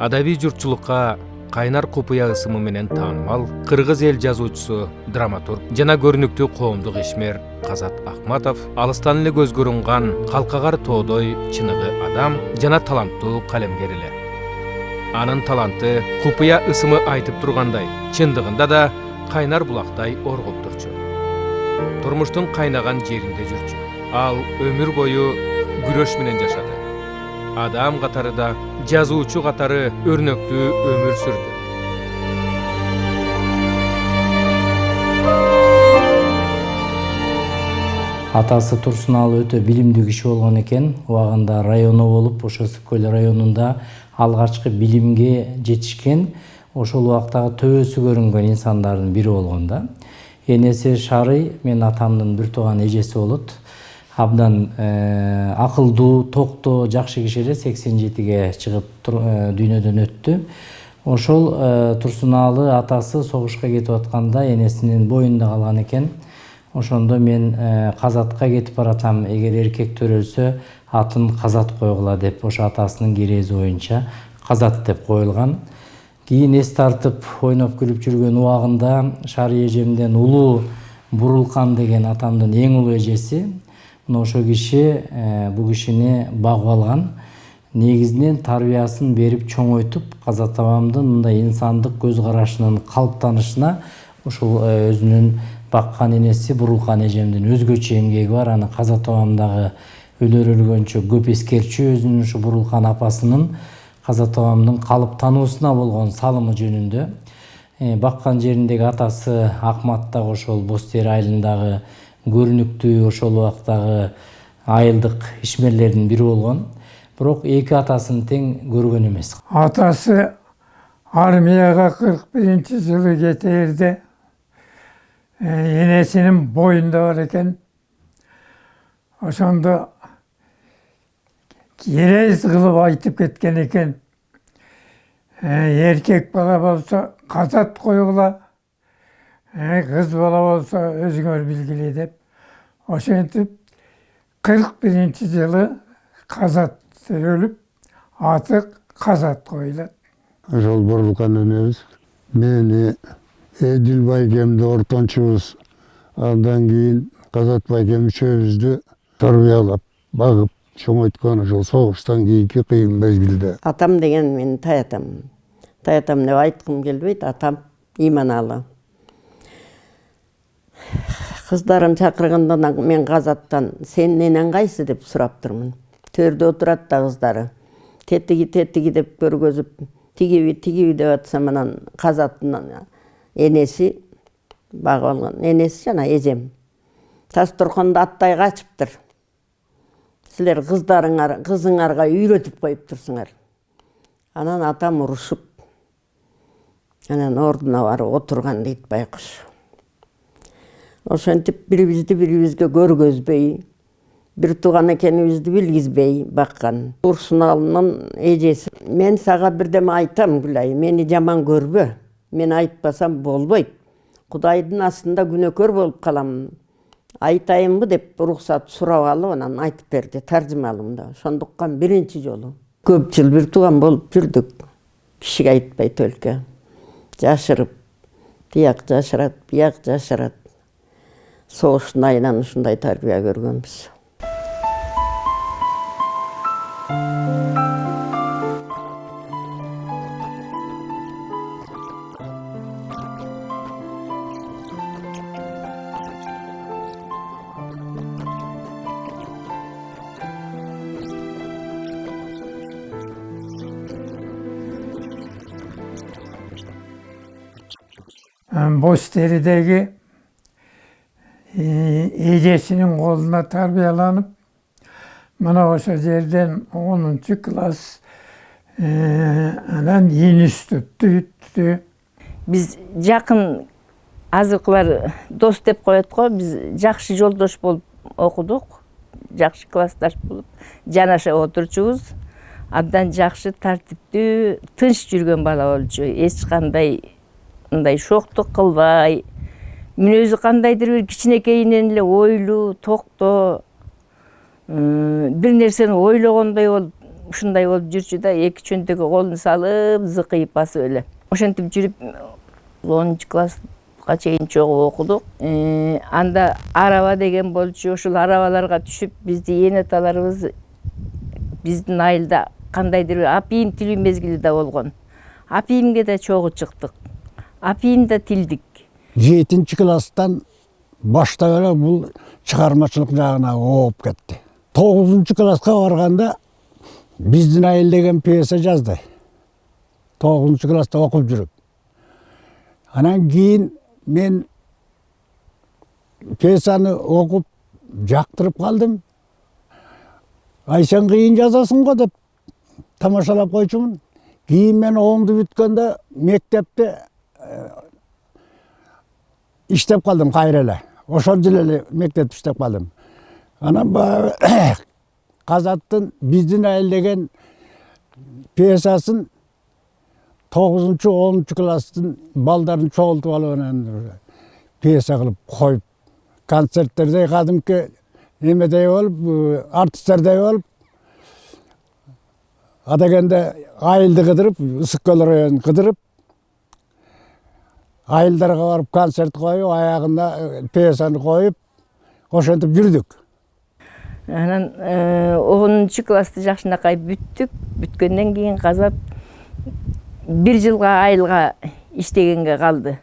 Адаби журтчулукка Кайнар Купуя ысымы менен таанымал кыргыз эл жазуучусу, драматург жана көрүнүктүү коомдук ишмер Казат Акматов алыстан эле көз көрүнган калкагар тоодой чыныгы адам жана таланттуу калемгер эле. Анын таланты Купуя ысымы айтып тургандай, чындыгында да кайнар булактай оргуп турчу. Турмуштун кайнаган жеринде жүрчү. Ал өмүр бою күрөш менен жашады. Адам катары да, жазуучу катары өрнөктүү өмүр сүрдү. Атасы Турсуналы өтө билимдүү киши болгон экен. Убагында району болуп, ошо Ысык-Көл районунда алгачкы билимге жетишкен, ошол убактагы төбөсү көрүнгөн инсандардын бири болгон да. Энеси Шарый, мен атамдын бир тууган эжеси болот. Абдан акылдуу, токтоо, жакшы киши эле 87-ге чыгып дүйнөдөн өттү. Ошол Турсуналы атасы согушка кетип атканда энесинин боюнда калган экен. Ошондо мен Казатка кетип баратам, эгер эркек төрөлсө атын Казат койгула деп, ошо атасынын кирези боюнча Казат деп коюлган. Кийин эс тартып ойноп күлүп жүргөн убагында Шарый эжемден улуу Бурулкан деген атамдын эң улуу эжеси, ошо киши бул кишини багып алган. Негизинен тарбиясын берип чоңойтуп, Казат абамдын мындай инсандык көз карашынын калыптанышына ошол өзүнүн баккан энеси Бурулкан эжемдин өзгөчө эмгеги бар. Аны Казат абам дагы өлөр өлгөнчө көп эскерчү өзүнүн ушу Бурулкан апасынын Казат абамдын калыптануусуна болгон салымы жөнүндө. Баккан жериндеги атасы Акмат дагы ошол Боз Тери айылындагы көрүнүктүү ошол убактагы айылдык ишмерлердин бири болгон. Бирок эки атасын тең көргөн эмес. Атасы армияга 41-жылы кетээрде энесинин боюнда бар экен. Ошондо керез кылып айтып кеткен экен. Эркек бала болсо Казат койгула, кыз бала болсо өзүңөр билгиле деп. Ошентип 41-жылы Казат төрөлүп, аты Казат коюлат. Ошол Бурулкан энебиз мени Эдил байкемди ортончубуз, андан кийин Казат байкем үчөөбүздү тарбиялап, багып, чоңойткон ошол согуштан кийинки кыйын мезгилде. Атам деген менин таятам. Таятам деп айткым келбейт, атам Иманалы. Кыздарын чакырганда мен Казаттан сен ненен кайсы деп сураптырмын. Төрдө отурат да кыздары. Тетиги деп көргөзүп, тигиби деп атсам анан Казаттын энеси багып алган. Энеси жана эжем. Тастуркондо аттай качыптыр. Силер кызыңарга үйрөтүп коюптурсуңар. Анан атам урушуп, анан ордуна барып отурган дейт байкуш. Ошентип бирибизге көргөзбөй, бир тууган экенибизди билгизбей баккан. Турсуналынын эжеси. Мен сага бирдеме айтам, Гүлай, мени жаман көрбө. Мен айтпасам болбойт. Кудайдын астында күнөөкөр болуп калам. Айтайынбы деп уруксат сурап алып, анан айтып берди таржымалымда. Ошондуктан биринчи жолу. Көп жыл бир тууган болуп жүрдүк. Кишиге айтпай төлкө. Жашырып, тияк жашырат, бияк жашырат. Согуштун айынан ушундай тарбия көргөнбүз. Боз Теридеги эжесинин колуна тарбияланып, мына ошо жерден 10-класс анан институтты бүттү. Биз жакын азыркылар дос деп коет го, биз жакшы жолдош болуп окудук, жакшы классташ болуп жанаша отурчубуз. Абдан жакшы, тартиптүү, тынч жүргөн бала болчу. Эч кандай мындай шоктук кылбай, мүнөзү кандайдыр бир кичинекейинен эле ойлуу, токтоо, бир нерсени ойлогондой болуп ушундай болуп жүрчү да, эки чөнтөгө колун салып, зыкыйып басып эле. Ошентип жүрүп 10 класска чейин чогуу окудук. Анда араба деген болчу. Ошол арабаларга түшүп, бизди энеталарыбыз биздин айылда кандайдыр бир апийим тилүү мезгили да болгон. Апийимге да чогуу чыктык. Апийим да тилдик. 7 класстан баштап эле бул чыгармачылык жагына ооп кетти. 9 класска барганда биздин айыл деген пьеса жазды. 9 класста окуп жүрүп. Анан кийин мен пьесаны окуп жактырып калдым. Сен кыйын жазасың го деп тамашалап койчумун. Кийин мен 10-ду бүткөндө мектепте иштеп калдым кайра эле. Ошол жылы эле мектепте иштеп калдым. Анан баягы Казаттын биздин айыл деген пьесасын 9-10 класстын балдарын чогултуп алып анан пьеса кылып коюп, концерттерде кадимки эмедей болуп, артисттердей болуп, адегенде айылды кыдырып, Ысык көл районун кыдырып, айылдарга барып концерт коюп, аягында пьесаны коюп, ошентип жүрдүк. Анан 10 классты жакшынакай бүттүк. Бүткөндөн кийин Казат 1 жылга айылга иштегенге калды.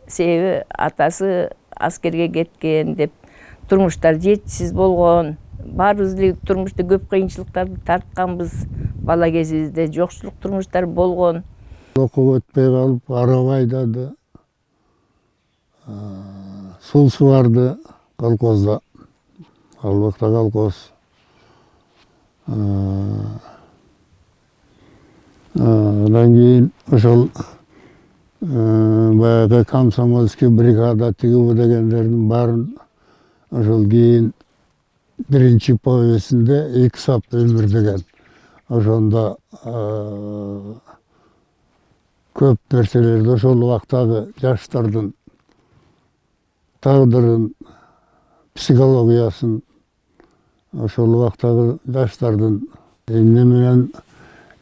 Себеби атасы аскерге кеткен деп, турмуштар жетишсиз болгон. Баарыбыз эле турмушта көп кыйынчылыктарды тартканбыз. Бала кезибизде жокчулук турмуштар болгон. Окуп өтпөй калып, араба айдады. Суу субарды колхозда. Албакта колхоз. Андан кийин ошол баягы комсомольский бригада тигибу дегендердин баарын ошол кийин биринчи повестинде 2 сап өмүр деген ошондо көп нерселерди ошол убактагы жаштардын тагдырын, психологиясын, ошол убактагы жаштардын эмне менен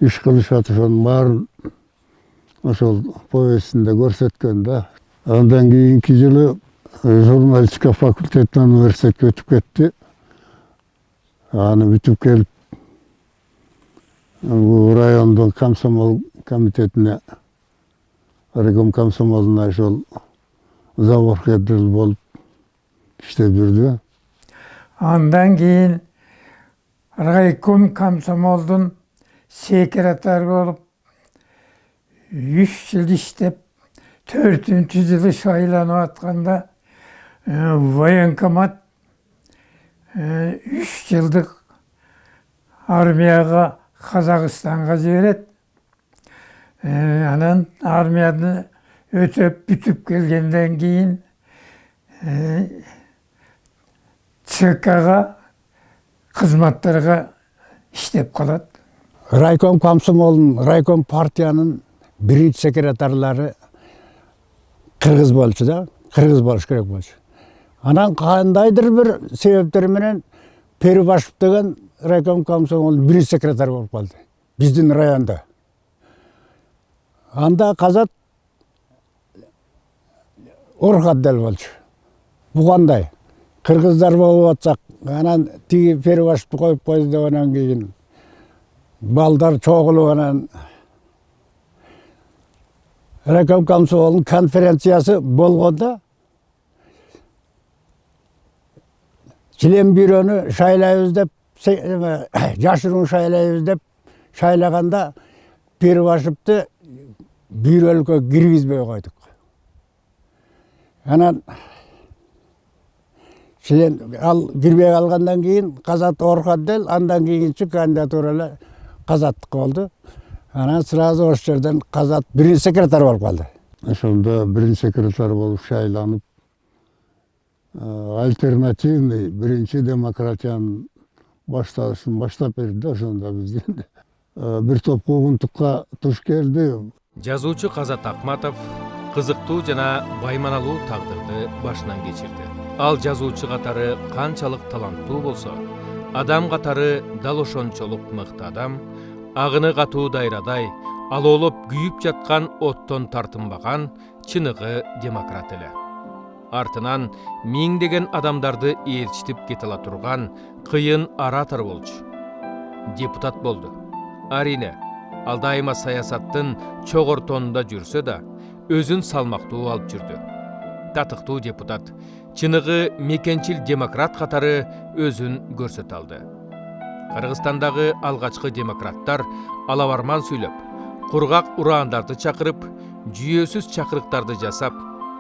иш кылышат ошонун баарын ошол повестинде көрсөткөн да. Андан кийинки жылы журналистика факультетинен университетке өтүп кетти. Аны бүтүп келип райондун комсомол комитетине, райком комсомолуна ошол заводкедил болуп иштеп жүрдү. Андан кийин райком комсомолдун секретары болуп 3 жыл иштеп, 4-чү жылы шайланып атканда военкомат 3 жылдык армияга Казакстанга жиберет. Анан армияны өтөп бүтүп келгенден кийин ЦКга кызматтарга иштеп калат. Райком комсомолдун, райком партиянын биринчи секретарлары кыргыз болчу да, кыргыз болуш керек болчу. Анан кандайдыр бир себептер менен Перибашев деген райком комсомолдун биринчи секретары болуп калды биздин районда. Анда Казат орхотдел болчу. Бу кандай? Кыргыздар болуп атсак, анан тиги Перибашевди коюп койду деп анан кийин балдар чогулуп анан райком комсомолдун конференциясы болгондо член бюрону шайлайбыз деп, жашыруун шайлайбыз деп шайлаганда Перибашевди бюролукка киргизбей койдук. Анан член ал кирбей калгандан кийин Казат орхотдел, андан кийинчи кандидатура эле Казаттыкы болду. Анан сразу ошол жерден Казат биринчи секретарь болуп калды. Ошондо биринчи секретарь болуп шайланып, альтернативный биринчи демократиянын башталышын баштап берди. Ошондо биздин бир топ куугунтукка туш келди. Жазуучу Казат Акматов кызыктуу жана байманалуу тагдырды башынан кечирди. Ал жазуучу катары канчалык таланттуу болсо, Адам катары дал ошончолук мыкты адам, агыны катуу дайрадай, алоолоп күйүп жаткан оттон тартынбаган чыныгы демократ эле. Артынан миңдеген адамдарды ээрчитип кете ала турган кыйын оратор болчу. Депутат болду. Арине, ал дайыма саясаттын чогортонунда жүрсө да, өзүн салмактуу алып жүрдү. Татыктуу депутат, чыныгы мекенчил демократ катары өзүн көрсөтө алды. Кыргызстандагы алгачкы демократтар алабарман сүйлөп, кургак ураандарды чакырып, жүйөсүз чакырыктарды жасап,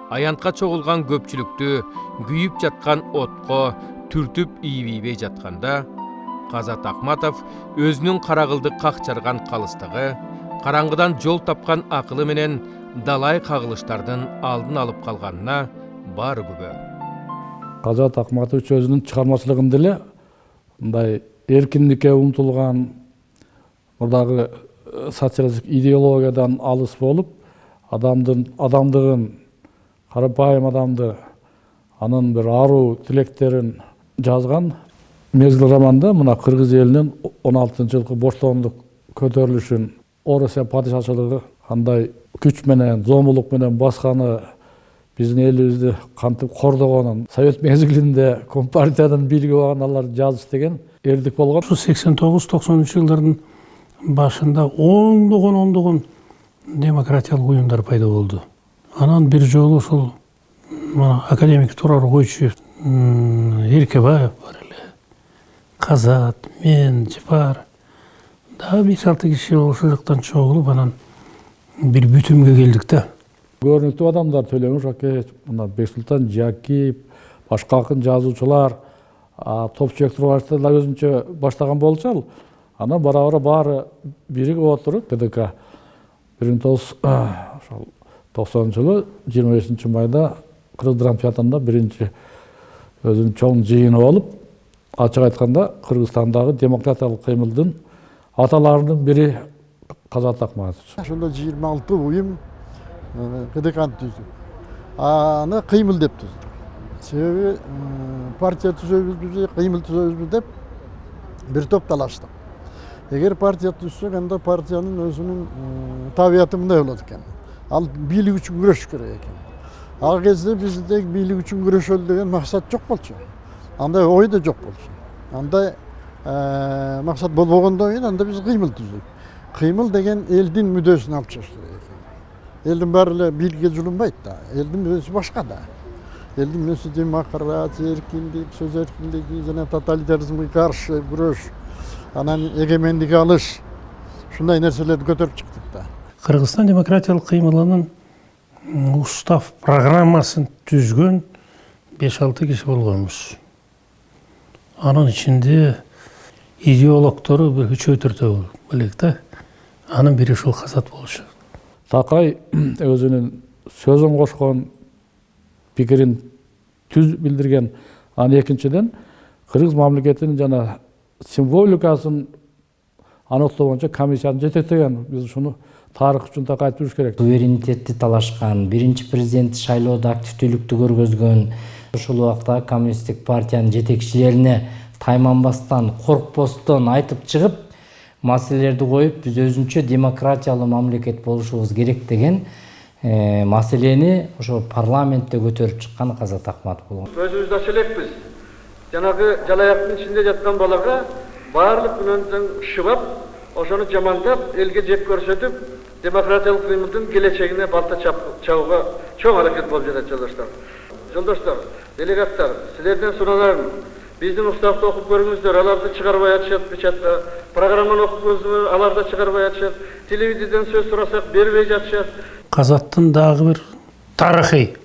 аянтка чогулган көпчүлүктү күйүп жаткан отко түртүп ийбей жатканда, Казат Акматов өзүнүн карагылды какчарган калыстыгы, караңгыдан жол тапкан акылы менен далай кагылыштардын алдын алып калганына баары күбө. Казат Акматович өзүнүн чыгармачылыгында эле мындай эркиндикке умтулган, мурдагы социалистик идеологиядан алыс болуп, адамдыгын, карапайым адамды, анын бир аруу тилектерин жазган мезгил романда мына кыргыз элинин 16-жылкы боштондук көтөрүлүшүн, Орусия падышачылыгы кандай күч менен, зомбулук менен басканы, биздин элибизди кантип кордогонун, совет мезгилинде компартиянын бийлиги болгон аларды жазыш деген эрдик болгон. 89-90 жылдардын башында ондогон демократиялык уюмдар пайда болду. Анан бир жолу ушул академик Турар Койчуев, Эркебаев бар эле, Казат, мен, Жыпар, дагы 5-6 киши ошол жактан чогулуп, анан бир бүтүмгө келдик да. Көрүнүктүү адамдар Төлөмүш Акеч, Бексултан Жакиев, башка акын жазуучулар, Топчубек Турбашевди да өзүнчө баштаган болчу. Анан бара-бара баары биригип отуруп, КДК 1990-жылы 25-майда Кыргыз драма театрында биринчи өзүнүн чоң жыйыны болуп, ачык айтканда Кыргызстандагы демократиялык кыймылдын аталарынын бири Казат Акматович. Ошондо 26 уюм КДКны түздүк. Аны кыймыл деп түздүк. Себеби партия түзөбүз, кыймыл түзөбүз деп бир топ талаштык. Эгер партия түзсөк, анда партиянын өзүнүн табияты мындай болот экен. Ал бийлик үчүн күрөшүш керек экен. Ал кезде бизде бийлик үчүн күрөшөлү деген максат жок болчу. Андай ой да жок болчу. Андай максат болбогондон кийин анда биз кыймыл түздүк. Кыймыл деген элдин мүддөсүн алып чыгыш керек экен. Элдин баары эле бийликке жулунбайт да. Элдин мүддөсү башка да. Элдин мүддөсү демократия, эркиндик, сөз эркиндиги жана тоталитаризмге каршы күрөш, анан эгемендик алыш, ушундай нерселерди көтөрүп чыктык да. Кыргызстан демократиялык кыймылынын устав программасын түзгөн 5-6 киши болгонбуз. Анын ичинде идеологтору бир 3-4 белек да. Анын бири ушул Казат болчу. Такай өзүнүн сөзүн кошкон, пикирин түз билдирген. Анан экинчиден Кыргыз мамлекетинин жана символикасын аныктоогончо комиссияны жетектеген. Биз ушуну тарых үчүн так айтып жүрүш керек. Суверенитетти талашкан, биринчи президент шайлоодо активдүүлүктү көргөзгөн, ушул убакта коммунисттик партиянын жетекчилерине тайманбастан, коркпостон айтып чыгып, маселелерди коюп, биз өзүнчө демократиялуу мамлекет болушубуз керек деген маселени ошо парламентте көтөрүп чыккан Казат Акматов болгон. Өзүбүз ача элекпиз. Жанагы жалаяктын ичинде жаткан балага баардык күнөндөн шыбап, ошону жамандап, элге жеп көрсөтүп, демократиялык кыймылдын келечегине балта чабууга чоң аракет болуп жатат жолдоштор. Жолдоштор, делегаттар, силерден сурадарым, биздин уставды окуп көрүңүздөр, аларды чыгарбай атышат печатка, программаны окуп көрүңүздөр, аларды чыгарбай атышат, телевизордон сөз сурасак бербей жатышат. Казаттын дагы бир тарыхый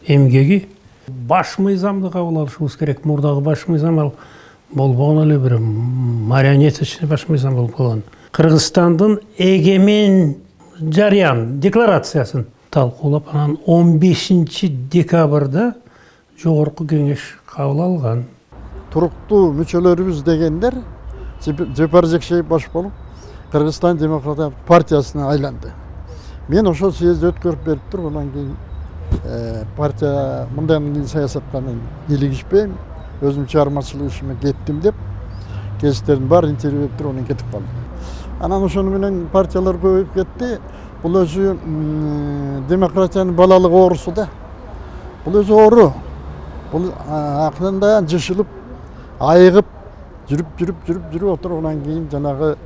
эмгеги баш мыйзамды кабыл алышыбыз керек. Мурдагы баш мыйзам ал болбогон эле бир марионеточный баш мыйзам болуп калган. Кыргызстандын эгемен жарыян декларациясын талкуулап, анан 15-декабрда жогорку кеңеш кабыл алган. Туруктуу мүчөлөрүбүз дегендер Жапар Жекшеев баш болуп, Кыргызстан демократиялык партиясына айланды. Мен ошол съезди өткөрүп берип туруп, анан кийин партия мындай саясатка мен илигишпейм, өзүм чыгармачылык ишиме кеттим деп Kesтерин бар интервью берип туруп анан кетип калды. Анан ошону менен партиялар көбөйүп кетти. Бул өзү демократиянын балалык оорусу да. Бул өзү оору. Бул акырында жышылып, айыгып, жүрүп отуруп анан кийин жанагы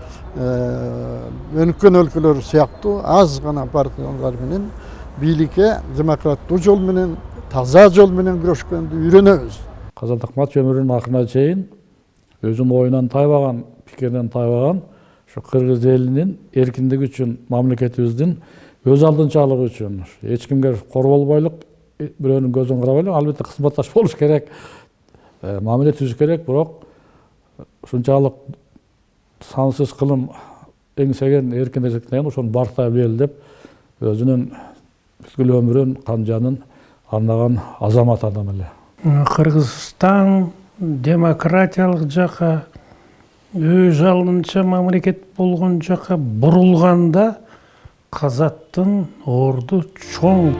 өнүккөн өлкөлөр сыяктуу аз гана партиялар менен бийликке демократтуу жол менен, таза жол менен күрөшкөндү үйрөнөбүз. Казат Акматов өмүрүнүн акырына чейин өзүнүн оюнан тайбаган, пикиринен тайбаган ошо кыргыз элинин эркиндиги үчүн, мамлекетибиздин өз алдынчалыгы үчүн, эч кимге корболбойлук, бирөөнүн көзүн карабайлык, албетте кызматташ болуш керек, мамиле түзүш керек, бирок ушунчалык сансыз кылым эңсеген эркиндиктен ошону барктай билели деп өзүнүн бүткүл өмүрүн, кан жанын арнаган азамат адам эле. Кыргызстан демократиялык жака, өз алдынча мамлекет болгон жака бурулганда Казаттын орду чоң.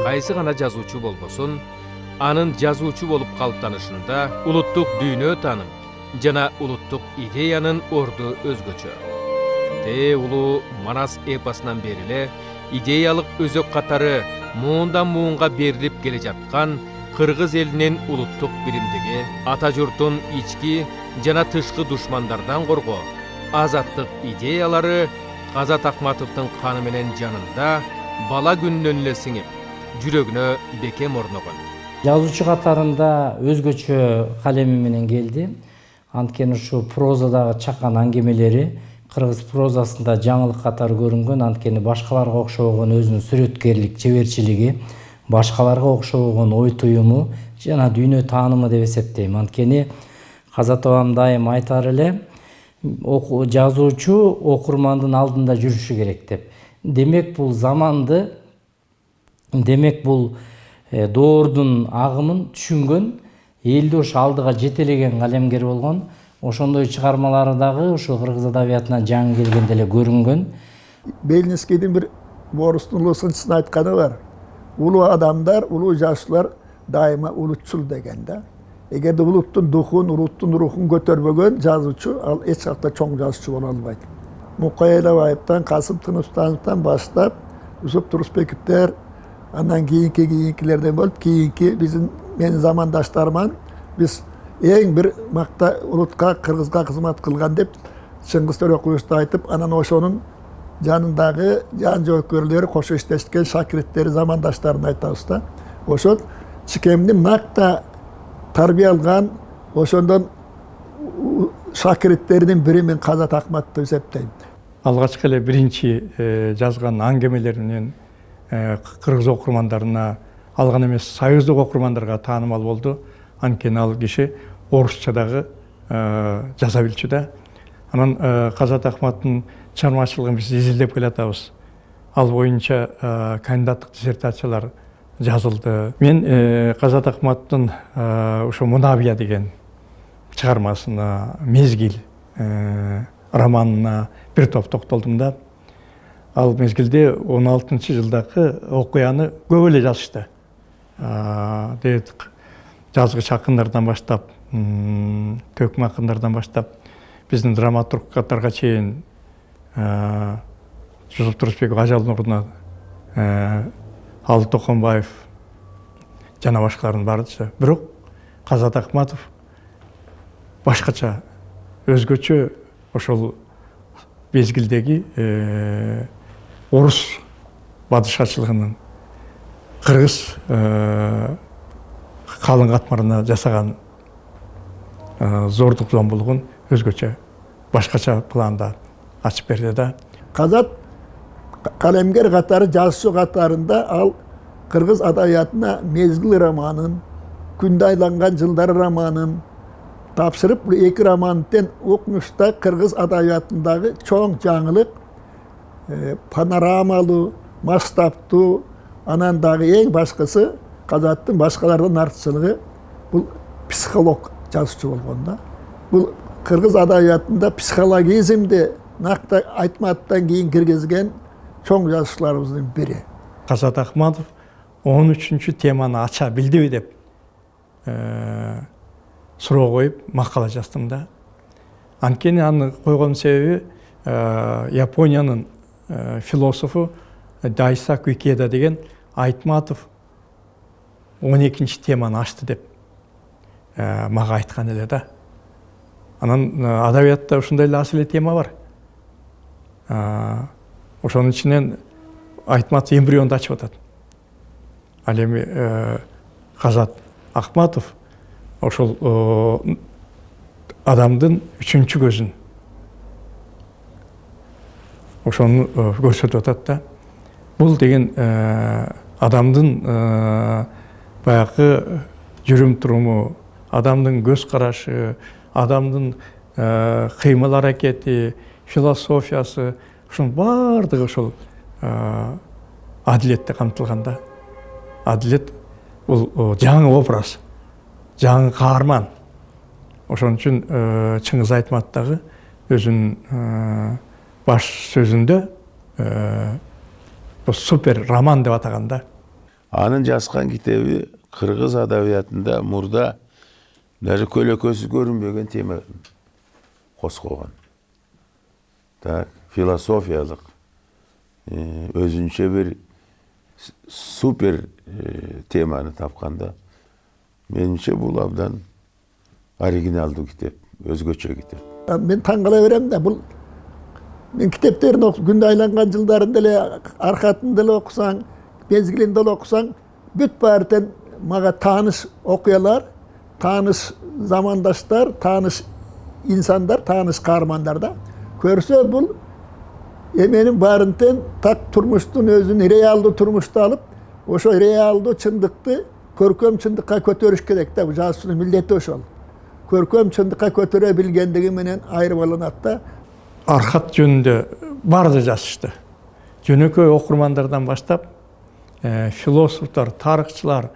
Кайсы гана жазуучу болбосун, анын жазуучу болуп калыптанышында улуттук дүйнө тааным жана улуттук идеянын орду өзгөчө. Улуу Манас эпосунан бери эле идеялык өзөк катары муундан муунга берилип келе жаткан кыргыз элинин улуттук биримдиги, ата журтун ички жана тышкы душмандардан коргоо, азаттык идеялары Казат Акматовдун каны менен жанында бала күнүнөн эле сиңип, жүрөгүнө бекем орногон. Жазуучу катарында өзгөчө калеми менен келди. Анткени ушу прозадагы чакан аңгемелери кыргыз прозасында жаңылык катары көрүнгөн, анткени башкаларга окшобогон өзүнүн сүрөткерлик чеберчилиги, башкаларга окшобогон ой туюму жана дүйнө таанымы деп эсептейм. Анткени Казат абам дайым айтар эле, жазуучу окурмандын алдында жүрүшү керек деп. Демек бул заманды, демек бул доордун агымын түшүнгөн, элди ошо алдыга жетелеген калемгер болгон. Ошондой чыгармалары дагы ошо кыргыз адабиятына жаңы келгенде эле көрүнгөн. Белинскийдин бир орустун улуу сынчысын айтканы бар. Улуу адамдар, улуу жашуулар дайыма улутчул деген да. Эгерде улуттун духун, улуттун рухун көтөрбөгөн жазуучу, ал эч качан чоң жазуучу боло албайт. Мукай Элебаевден, Касым Тыныштановдон баштап, Юсуп Турусбековдер, андан кийинкилерден болуп, кийинки биздин менин замандаштарыман биз эң бир макта улутка, кыргызга кызмат кылган деп Чыңгыз Төрөкуловду айтып, анан ошонун жанындагы жан жоокөрлөрү, кошо иштешкен шакирттери, замандаштарын айтабыз да. Ошол чикемдин макта тарбия алган, ошондон шакирттеринин бири мен Казат Акматов деп эсептейм. Алгачкы эле биринчи жазган аңгемелеринен кыргыз окурмандарына, алган эмес союздук окурмандарга таанымал болду. Анткени ал киши орусча дагы жаза билчү да. Анан Казат Акматтын чыгармачылыгын биз изилдеп келатабыз. Ал боюнча кандидаттык диссертациялар жазылды. Мен Казат Акматтын ошо Мунавия деген чыгармасына, Мезгил романына бир топ токтолдум да. Ал мезгилде 16-жылдагы окуяны көп эле жазышты. Жазгыч акындардан баштап, төкмө акындардан баштап, биздин драматург катарга чейин Юсуп Турусбеков, Ажал Нуруна, Алы Токонбаев жана башкалардын баары. Бирок Казат Акматов башкача, өзгөчө ошол мезгилдеги орус бадышачылыгынын кыргыз калың катмарына жасаган зордук зомбулугун өзгөчө башкача планда ачып берди да. Казат калемгер катары, жазуучу катарында ал кыргыз адабиятына Мезгил романын, Күндө айланган жылдар романын тапшырып, бул эки романын окумушта кыргыз адабиятындагы чоң жаңылык, панорамалуу, масштабтуу, анан дагы эң башкысы Казаттын башкалардан артычылыгы бул психолог жазуучу болгон да. Бул кыргыз адабиятында психологизмди накта айтматтан кийин киргизген чоң жазушыларыбыздын бири. Казат Акматов 13-чү теманы ача билдиби деп суроо коюп макала жаздым да. Анткени аны койгон себеби Япониянын философу Дайсаку Икеда деген Айтматов 12-чи теманы ачты деп мага айткан эле да. Анан адабиятта ушундай эле асыл тема бар. Ошонун ичинен Айтматов эмбрионду ачып атат. Ал эми Казат Акматов ошол адамдын үчүнчү көзүн ошону көрсөтүп атат да. Бул деген адамдын баягы жүрүм туруму, адамдын көз карашы, адамдын кыймыл аракети, философиясы, ушунун баардыгы ошол адилетте камтылган да. Адилет бул жаңы образ, жаңы каарман. Ошон үчүн Чыңгыз Айтматов дагы өзүнүн баш сөзүндө супер роман деп атаган да. Анын жазган китеби кыргыз адабиятында мурда даже көлөкөсү көрүнбөгөн тема козгогон. Так, философиялык өзүнчө бир супер теманы тапканда менимче бул абдан оригиналдуу китеп, өзгөчө китеп. Мен таң кала берем да, бул мен китептерин күндө айланган жылдарында эле аркатында эле окусаң, мезгилинде эле окусаң, бүт баарден мага тааныш окуялар, тааныш замандаштар, тааныш инсандар, тааныш каармандар да. Көрсө бул эменин баарынтен так турмуштун өзүн реалдуу турмушту алып, ошо реалдуу чындыкты көркөм чындыкка көтөрүш керек да. Бул жазуучунун милдети ошол. Көркөм чындыкка көтөрө билгендиги менен айырмаланат да. Архат жөнүндө барды жазышты. Жөнөкөй окурмандардан баштап философтор, тарыхчылар,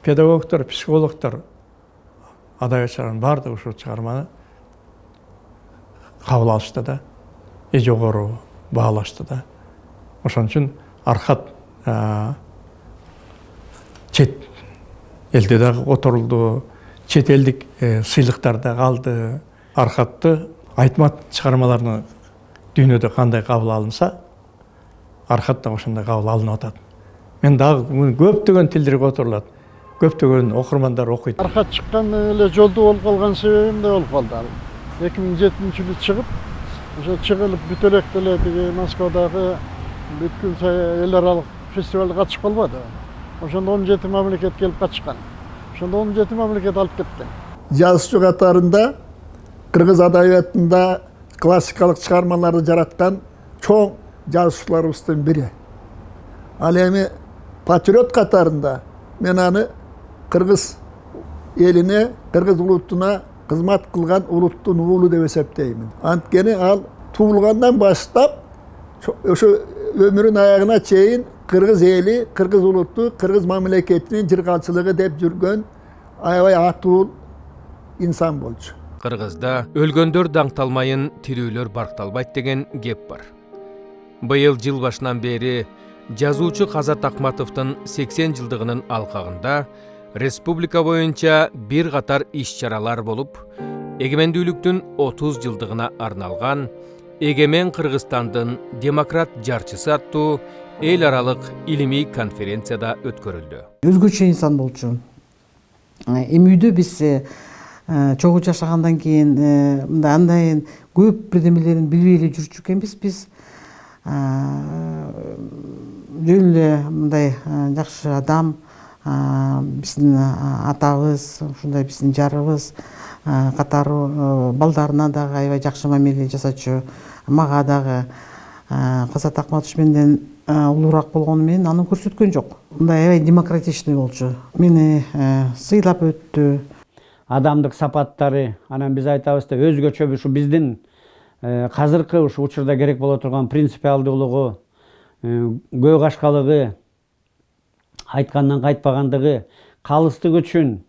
педагогтор, психологтор, адабиятчылардын бардыгы ушул чыгарманы кабыл алышты да. Жогору баалашты да. Ошон үчүн Архат чет элде дагы которулду, чет элдик сыйлыктар да алды. Архатты Айтмат чыгармаларына дүйнөдө кандай кабыл алынса, Архат да ошондой кабыл алынып атат. Мен дагы көптөгөн тилдерге которулат, көптөгөн окурмандар окуйт. Архат чыккан эле жолдуу болуп калган себебим да болуп калды. 2007-жылы чыгып, ошо чыгылып бүт элек деле тиги Москвадагы бүткүл эл аралык фестивалга катышып калбады. Ошондо 17 мамлекет келип катышкан. Ошондо 17 мамлекет алып кетти. Жазуучу катарында кыргыз адабиятында классикалык чыгармаларды жараткан чоң жазуучуларыбыздын бири. Ал эми патриот катарында мен аны кыргыз элине, кыргыз улутуна кызмат кылган улуттун уулу деп эсептеймин. Анткени ал туулгандан баштап ошо өмүрүнүн аягына чейин кыргыз эли, кыргыз улуту, кыргыз мамлекетинин жыргалчылыгы деп жүргөн аябай атуу инсан болчу. Кыргызда өлгөндөр даңталмайын, тирүүлөр баркталбайт деген кеп бар. Быйыл жыл башынан бери жазуучу Казат Акматовдун 80 жылдыгынын алкагында республика боюнча бир катар иш-чаралар болуп, эгемендүүлүктүн 30 жылдыгына арналган Эгемен Кыргызстандын демократ жарчысы аттуу эл аралык илимий конференцияда өткөрүлдү. Өзгөчө инсан болчу. Эми үйдө биз чогуу жашагандан кийин мындай андайын көп бирдемелерин билбей эле жүрчү экенбиз. Биз жөн эле мындай жакшы адам, биздин атабыз, ушундай биздин жарыбыз катары балдарына дагы аябай жакшы мамиле жасачу. Мага дагы Казат Акматович менден улуураак болгону менен аны көрсөткөн жок. Мындай аябай демократичный болчу. Мени сыйлап өттү. Адамдык сапаттары, анан биз айтабыз да өзгөчө ушу биздин казыркы ушу учурда керек боло турган принципиалдуулугу, көө кашкалыгы, айткандан кайтпагандыгы, калыстык үчүн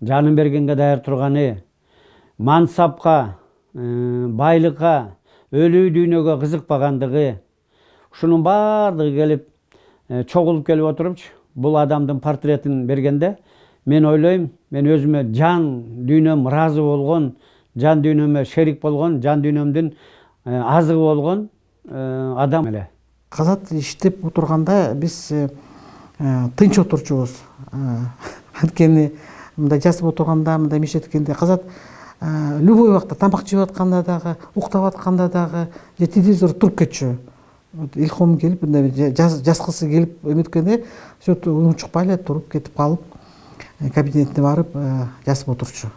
жанын бергенге даяр турганы, мансапка, байлыкка, өлүү дүйнөгө кызыкпагандыгы, ушунун баардыгы келип чогулуп келип отурупчу бул адамдын портретин бергенде мен ойлойм, мен өзүмө жан дүйнөм ыраазы болгон, жан дүйнөмө шерик болгон, жан дүйнөмдүн азыгы болгон адам эле. Казат иштеп отурганда биз тынч отурчубуз. Анткени мындай жазып отурганда, мындай мешеткенде Казат любой убакта тамак жеп атканда дагы, уктап атканда дагы, же телевизор туруп кетчү. Илхом келип, мындай жазгысы келип эметкенде, унчукпай эле туруп кетип калып, кабинетине барып жазып отурчу.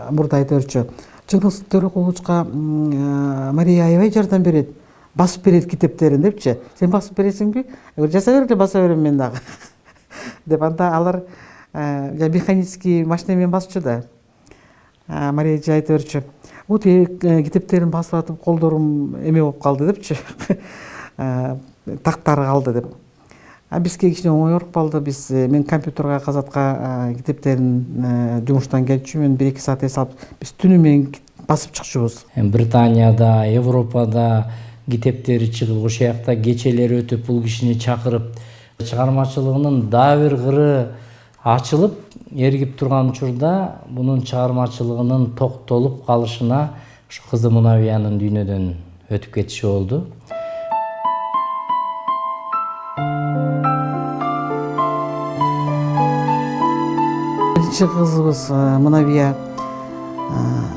Мурда айта берчү. Чыңгыз Төрөкуловичка Мария аябай жардам берет. Басып берет китептерин депчи. Сен басып бересиңби? Жаса бер эле, баса берем мен дагы. Деп анда алар механический машинамен басчу да. Мария айта берчү. Вот китептерин басып атып колдорум эме болуп калды депчи. Тактары калды деп. Бизге кичине оңоюраак болду. Мен компьютерге Казатка китептерин жумуштан келчү, мен 1-2 саат эсалып, биз түнү менен басып чыкчубуз. Британияда, Европада китептери чыгып, ошол жакта кечелер өтүп, бул кишини чакырып, чыгармачылыгынын дагы бир кыры ачылып, эргип турган учурда бунун чыгармачылыгынын токтолуп калышына ушу кызы Мунавиянын дүйнөдөн өтүп кетиши болду. Биринчи кызыбыз Мунавия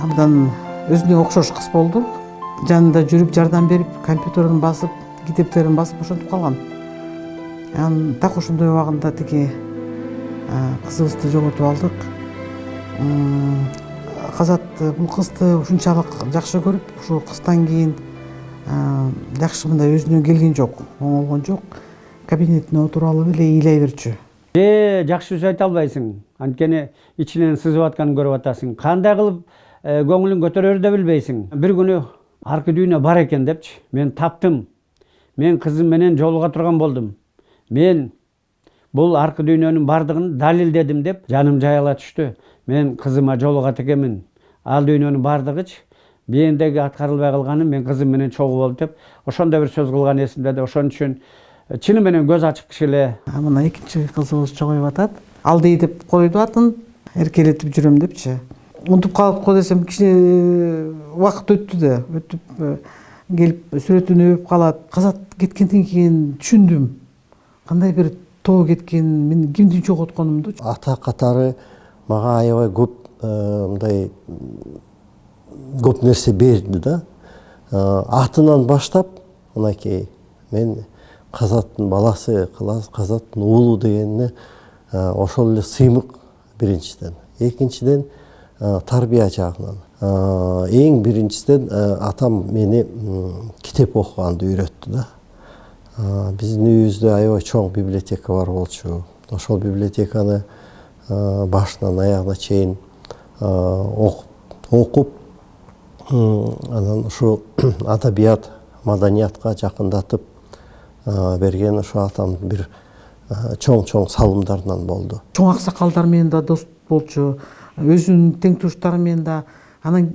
абдан өзүнө окшош кыз болду. Жанында жүрүп, жардам берип, компьютерин басып, китептерин басып ошентип калган. Так ошондой убагында тиги кызыбызды жоготуп алдык. Казат бул кызды ушунчалык жакшы көрүп, ушул кыздан кийин жакшы мындай өзүнө келген жок, оңолгон жок. Кабинетине отуруп алып эле ыйлай берчү. Жакшы сөз айта албайсың. Анткени ичинен сызып атканын көрүп атасың. Кандай кылып көңүлүн көтөрөрү да билбейсиң. Бир күнү аркы дүйнө бар экен депчи. Мен таптым. Мен кызым менен жолуга турган болдум. Мен бул аркы дүйнөнүн бардыгын далилдедим деп жаным жайыла түштү. Мен кызыма жолугат экенмин. Ал дүйнөнүн бардыгычы биендеги аткарылбай калганын мен кызым менен чогуу болуп деп ошондой бир сөз кылган эсимде де. Ошон үчүн чыны менен көз ачык киши эле. Мына экинчи кызыбыз чогоюп атат. Алдый деп койду атын, эркелетип жүрөм депчи. Унутуп калып го десем, кичине убакыт өттү да, өтүп келип сүрөтүн өбүп калат. Казат кеткенден кийин түшүндүм. Кандай бир тоо кеткен, мен кимди жоготконумду. Ата катары мага аябай көп мындай көп нерсе берди да. Атынан баштап, мынакей мен Казаттын баласы, Казаттын уулу дегенине ошол эле сыймык биринчиден. Экинчиден тарбия жагынан. Эң биринчиден атам мени китеп окуганды үйрөттү да. Биздин үйүбүздө аябай чоң библиотека бар болчу. Ошол библиотеканы башынан аягына чейин окуп, анан ушу адабият, маданиятка жакындатып берген ушу атамдын бир чоң салымдарынан болду. Чоң аксакалдар менен да дос болчу, өзүнүн тең туштары менен да, анан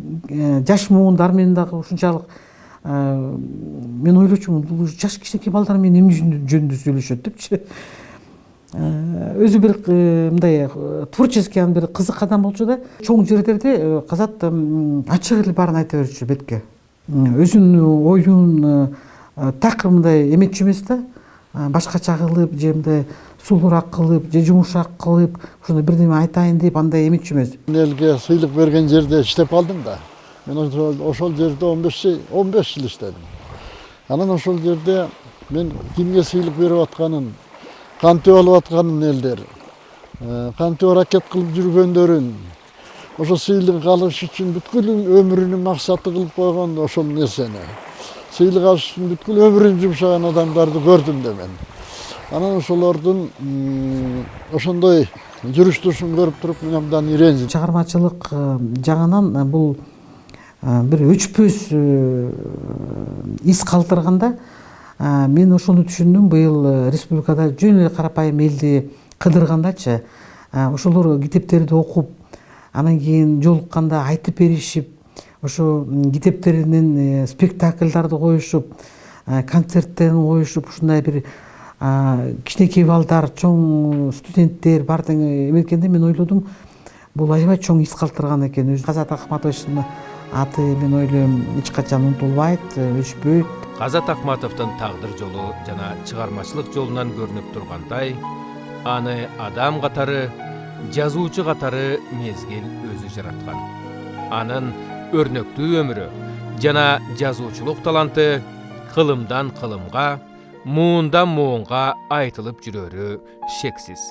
жаш муундар менен дагы ушунчалык мен ойлочумун, бул жаш кичинекей балдар менен эмне жөнүндө сүйлөшөт депчи. Өзү бир мындай творческий бир кызык адам болчу да. Чоң жерлерде Казат ачык эле баарын айта берчү бетке. Өзүнүн оюн такыр мындай эметчү эмес да. Башкача кылып, же мындай сулуураак кылып, же жумушак кылып, ошондой бирдеме айтайын деп андай эметчү эмес. Элге сыйлык берген жерде иштеп калдым да. Мен ошол жерде 15 жыл иштедим. Анан ошол жерде мен кимге сыйлык берип атканын, кантип алып атканын элдер, кантип аракет кылып жүргөндөрүн, ошо сыйлык алыш үчүн бүткүл өмүрүнүн максаты кылып койгон ошол нерсени. Сыйлык алыш үчүн бүткүл өмүрүн жумшаган адамдарды көрдүм да мен. Анан ошолордун ошондой жүрүш турушун көрүп туруп мен абдан иренжидим. Чыгармачылык жагынан бул бир өчпөс из калтырганда мен ошону түшүндүм. Быйыл республикада жөн эле карапайым элди кыдыргандачы, ошолор китептерди окуп, анан кийин жолукканда айтып беришип, ошо китептеринен спектакльдарды коюшуп, концерттерин коюшуп ушундай бир кичинекей балдар, чоң студенттер бардың эметкенде мен ойлодум, бул аябай чоң из калтырган экен. Казат Акматовичтин аты мен ойлойм эч качан унутулбайт, өчпөйт. Казат Акматовдун тагдыр жолу жана чыгармачылык жолунан көрүнүп тургандай, аны адам катары, жазуучу катары мезгил өзү жараткан. Анын өрнөктүү өмүрү жана жазуучулук таланты кылымдан кылымга, муундан муунга айтылып жүрөрү шексиз.